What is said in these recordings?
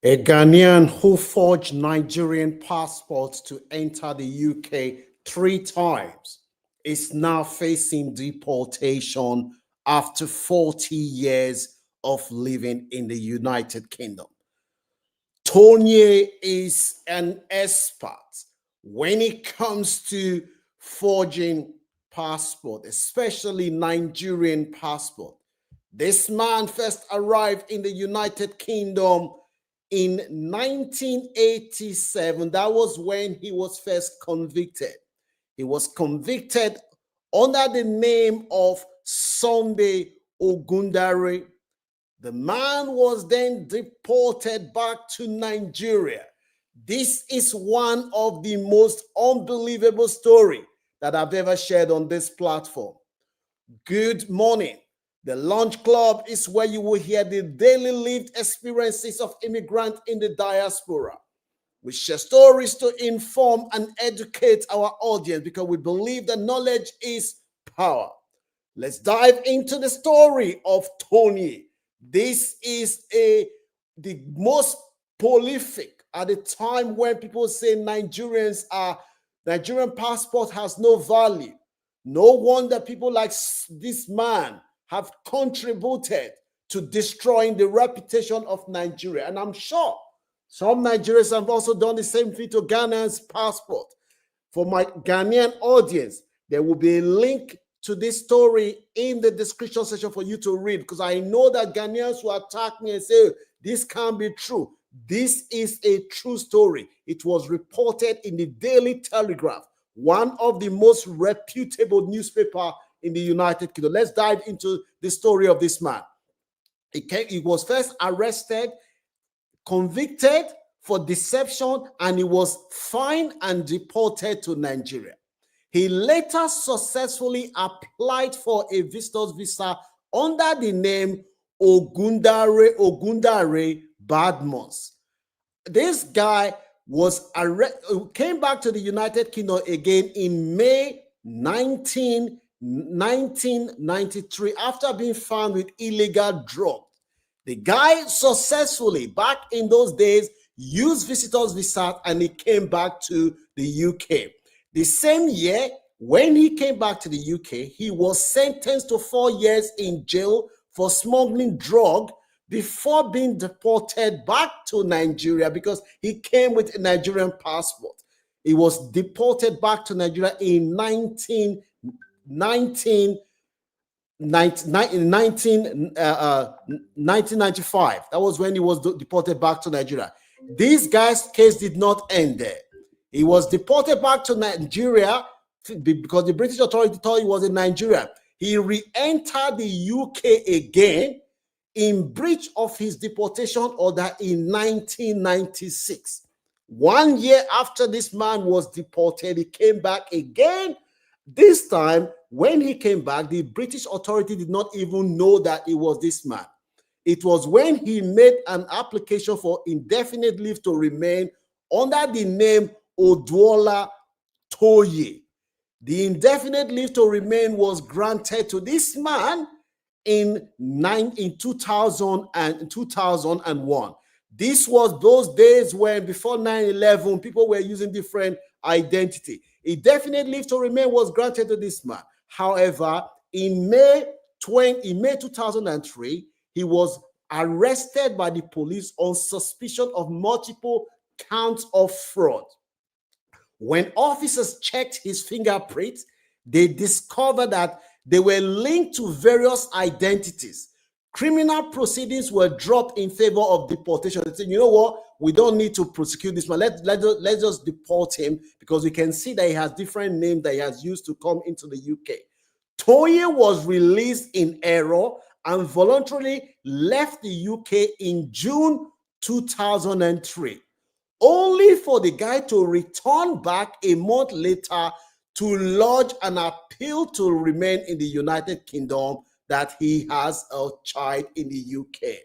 A Ghanaian who forged Nigerian passports to enter the UK 3 times is now facing deportation after 40 years of living in the United Kingdom. Tony is an expert when it comes to forging passport, especially Nigerian passport. This man first arrived in the United Kingdom in 1987. That was when he was first convicted. He was convicted under the name of Sunday Ogundare. The man was then deported back to Nigeria. This is one of the most unbelievable stories that I've ever shared on this platform. Good morning. The Lunch Club is where you will hear the daily lived experiences of immigrants in the diaspora. We share stories to inform and educate our audience because we believe that knowledge is power. Let's dive into the story of Tony. This is the most prolific at the time when people say Nigerian passport has no value. No wonder people like this man have contributed to destroying the reputation of Nigeria. And I'm sure some Nigerians have also done the same thing to Ghana's passport. For my Ghanaian audience, there will be a link to this story in the description section for you to read, because I know that Ghanaians will attack me and say, this can't be true. This is a true story. It was reported in the Daily Telegraph, one of the most reputable newspapers in the United Kingdom. Let's dive into the story of this man. He was first arrested, convicted for deception, and he was fined and deported to Nigeria. He later successfully applied for a visitor's visa under the name Ogundare Badmus. This guy came back to the United Kingdom again in May 1993 after being found with illegal drugs. The guy successfully, back in those days, used visitor's visa and he came back to the UK. The same year, when he came back to the UK, he was sentenced to 4 years in jail for smuggling drugs before being deported back to Nigeria because he came with a Nigerian passport. He was deported back to Nigeria in 1995. That was when he was deported back to Nigeria. This guy's case did not end there. He was deported back to Nigeria because the British authority thought he was in Nigeria. He re-entered the UK again in breach of his deportation order in 1996. 1 year after this man was deported, he came back again. This time, when he came back, the British authority did not even know that it was this man. It was when he made an application for indefinite leave to remain under the name Oduola Toye. The indefinite leave to remain was granted to this man in 2001. This was those days when, before 9/11, people were using different identity. Indefinite leave to remain was granted to this man. However, in May 2003, he was arrested by the police on suspicion of multiple counts of fraud. When officers checked his fingerprints, they discovered that they were linked to various identities. Criminal proceedings were dropped in favor of deportation. They said, you know what? We don't need to prosecute this man. Let's just deport him because we can see that he has different names that he has used to come into the UK. Toye was released in error and voluntarily left the UK in June 2003. Only for the guy to return back a month later to lodge an appeal to remain in the United Kingdom that he has a child in the UK.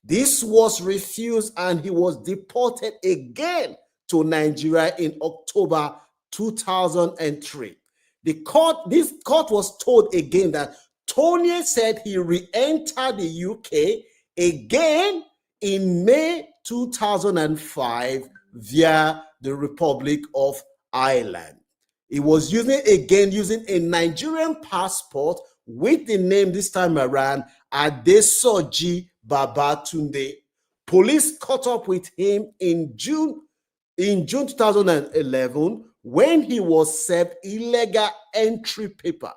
This was refused and he was deported again to Nigeria in October 2003. This court was told again that Tony said he re-entered the UK again in May 2005 via the Republic of Ireland. He was using a Nigerian passport with the name this time around Adesoji Babatunde. Police caught up with him in June 2011 when he was served illegal entry paper.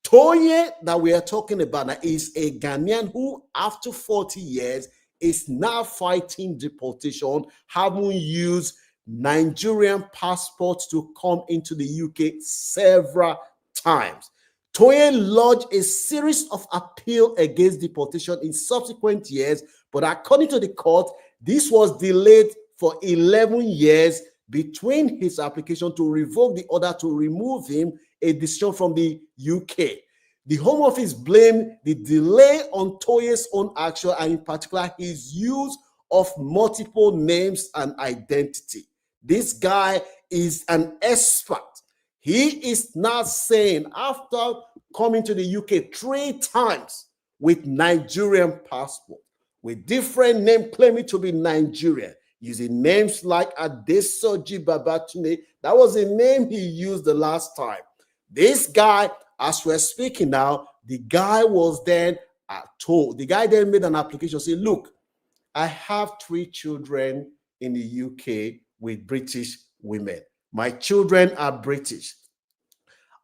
Toye that we are talking about now is a Ghanaian who, after 40 years, is now fighting deportation, having used Nigerian passports to come into the UK several times. Toye lodged a series of appeals against deportation in subsequent years, but according to the court, this was delayed for 11 years between his application to revoke the order to remove him a decision from the UK. The Home Office blamed the delay on Toye's own action, and in particular his use of multiple names and identity. This guy is an expert. He is now saying, after coming to the UK 3 times with Nigerian passport, with different names claiming to be Nigerian, using names like Adesoji Babatunde, that was a name he used the last time. This guy, as we're speaking now, the guy was then told, the guy then made an application, say, look, I have 3 children in the UK with British women. My children are British.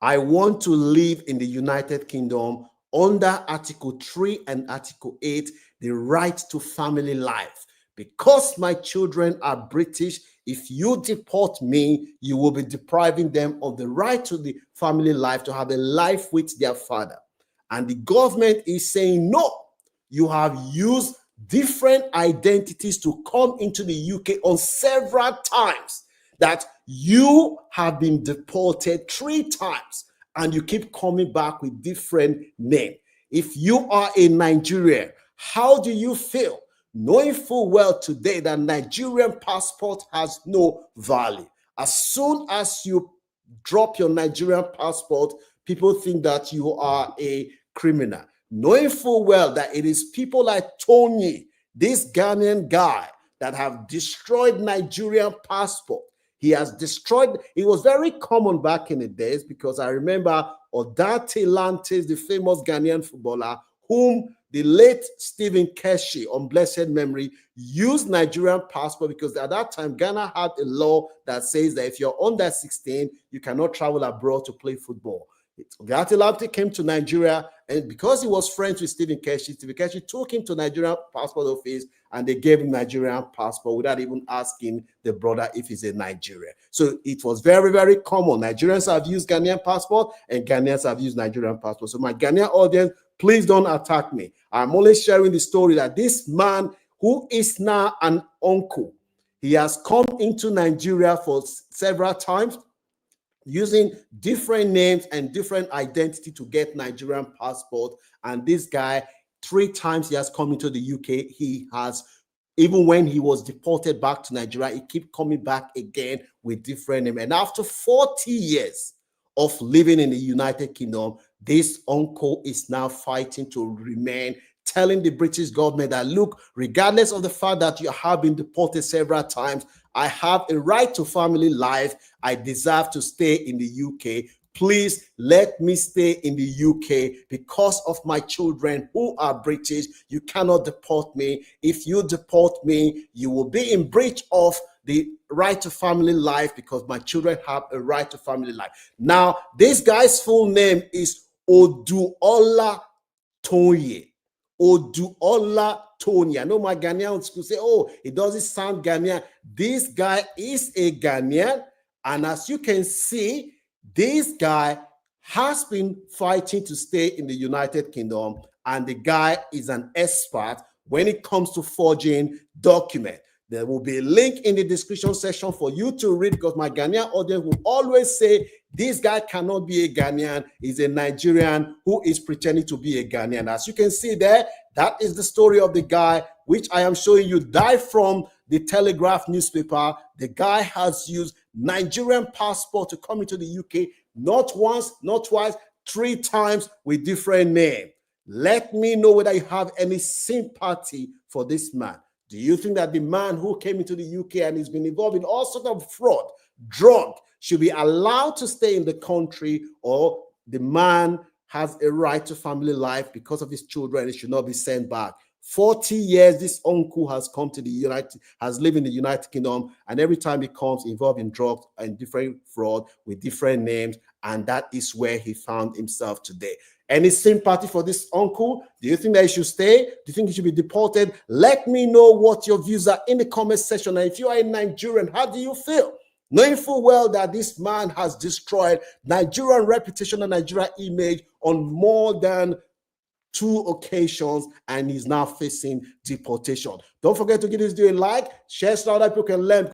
I want to live in the United Kingdom under Article 3 and Article 8, the right to family life. Because my children are British, if you deport me, you will be depriving them of the right to the family life, to have a life with their father. And the government is saying, no, you have used different identities to come into the UK on several times, that you have been deported 3 times and you keep coming back with different names. If you are a Nigerian, how do you feel knowing full well today that Nigerian passport has no value? As soon as you drop your Nigerian passport, people think that you are a criminal. Knowing full well that it is people like Tony, this Ghanaian guy, that have destroyed Nigerian passport. He has destroyed, it was very common back in the days, because I remember Odate Lantes, the famous Ghanaian footballer, whom the late Stephen Keshi, on blessed memory, used Nigerian passport, because at that time, Ghana had a law that says that if you're under 16, you cannot travel abroad to play football. Odate Lantes came to Nigeria, and because he was friends with Stephen Keshi took him to Nigerian passport office, and they gave him Nigerian passport without even asking the brother if he's a Nigerian. So it was very, very common. Nigerians have used Ghanaian passport, and Ghanaians have used Nigerian passport. So my Ghanaian audience, please don't attack me. I'm only sharing the story that this man, who is now an uncle, he has come into Nigeria for several times, using different names and different identity to get Nigerian passport. And this guy, 3 times he has come into the UK. He has, even when he was deported back to Nigeria, he keep coming back again with different names. And after 40 years of living in the United Kingdom, this uncle is now fighting to remain, telling the British government that, look, regardless of the fact that you have been deported several times, I have a right to family life. I deserve to stay in the UK. Please let me stay in the UK because of my children who are British. You cannot deport me. If you deport me, you will be in breach of the right to family life, because my children have a right to family life. Now, this guy's full name is Oduola Toye. Oduola Tony. I know my Ghanaian school say, oh, it doesn't sound Ghanaian. This guy is a Ghanaian. And as you can see, this guy has been fighting to stay in the United Kingdom. And the guy is an expert when it comes to forging documents. There will be a link in the description section for you to read, because my Ghanaian audience will always say, this guy cannot be a Ghanaian. He's a Nigerian who is pretending to be a Ghanaian. As you can see there, that is the story of the guy, which I am showing you, died from the Telegraph newspaper. The guy has used Nigerian passport to come into the UK, not once, not twice, 3 times with different names. Let me know whether you have any sympathy for this man. Do you think that the man who came into the UK and has been involved in all sorts of fraud, drug, should be allowed to stay in the country, or the man has a right to family life because of his children and he should not be sent back? 40 years this uncle has come to has lived in the United Kingdom, and every time he comes involved in drugs and different fraud with different names, and that is where he found himself today. Any sympathy for this uncle? Do you think that he should stay? Do you think he should be deported? Let me know what your views are in the comment section. And if you are a Nigerian, how do you feel? Knowing full well that this man has destroyed Nigerian reputation and Nigerian image on more than 2 occasions, and he's now facing deportation. Don't forget to give this video a like, share so that other people can learn.